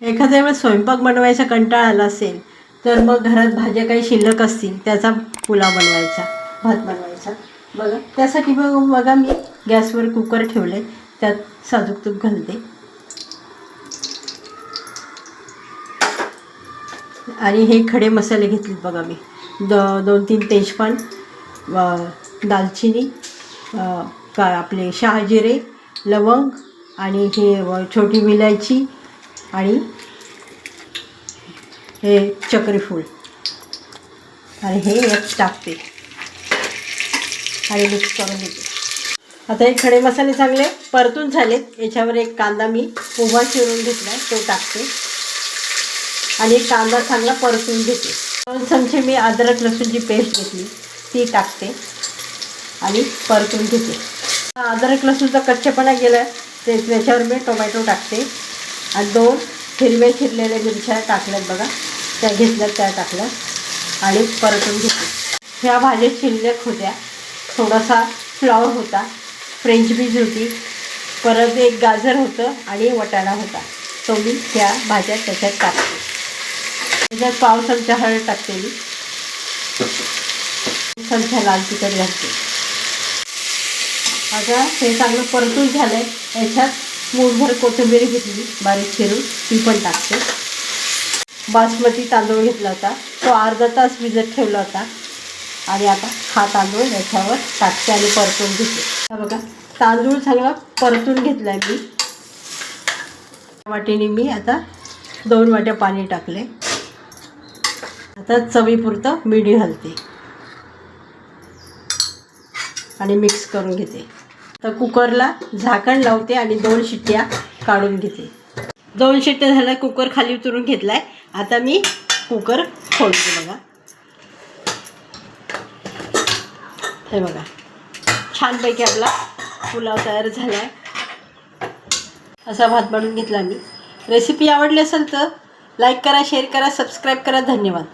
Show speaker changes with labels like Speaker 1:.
Speaker 1: एखाद्या वेळेस स्वयंपाक बनवायचा कंटाळा आला असेल तर मग घरात भाज्या काही शिल्लक असतील त्याचा पुलाव बनवायचा, भात बनवायचा. बघा त्यासाठी बघा मी गॅसवर कुकर ठेवले, त्यात साजूक तूप घालते आणि हे खडे मसाले घेतलेत बघा मी. 2-3 तेजपान, दालचिनी, आपले शहाजिरे, लवंग आणि हे छोटी विलायची आणि हे चक्रीफूल आणि हे एक टाकते आणि मिक्स करून घेते. आता हे खडे मसाले चांगले परतून झालेत. याच्यावर एक कांदा मी उभा चिरून घेतला, तो टाकते आणि एक कांदा चांगला परतून घेते. 2 चमचे मी अद्रक लसूणची पेस्ट घेतली, ती टाकते आणि परतून घेते. अद्रक लसूणचा कच्चेपणा गेला त्याच्यावर मी टोमॅटो टाकते आणि 2 हिरव्या चिरलेल्या मिरच्या टाकल्यात बघा, त्या घेतल्यात, त्या टाकल्या आणि परतून घेते. ह्या भाज्या शिल्लक होत्या, थोडासा फ्लॉवर होता, फ्रेंच बीज होती, परत एक गाजर होतं आणि वाटाणा होता, तो मी त्या भाज्या त्याच्यात टाकते. त्याच्यात पाव चमचा हळद टाकते, मी चमचा लाल तिखट घालते. आता हे चांगलं परतून झालं आहे. याच्यात मूठभर कोथिंबीर घेतली बारीक चिरून, ती पण टाकते. बासमती तांदूळ घेतला होता, तो अर्धा तास भिजत ठेवला होता आणि आता हा तांदूळ याच्यावर टाकते आणि परतून घेते. बघा तांदूळ चांगला परतून घेतला आहे मी. वाटीने मी आता 2 वाट्या पाणी टाकले. आता चवीपुरतं मीठ घालते आणि मिक्स करून घेते. तर कुकरला झाकण लावते आणि 2 शिट्ट्या काढून घेते. 2 शिट्ट्या झाल्या, कुकर खाली उतरून घेतला आहे. आता मी कुकर खोलते. बघा हे बघा, छानपैकी आपला पुलाव तयार झाला आहे. असा भात बनवून घेतला मी. रेसिपी आवडली असेल तर लाईक करा, शेअर करा, सबस्क्राईब करा. धन्यवाद.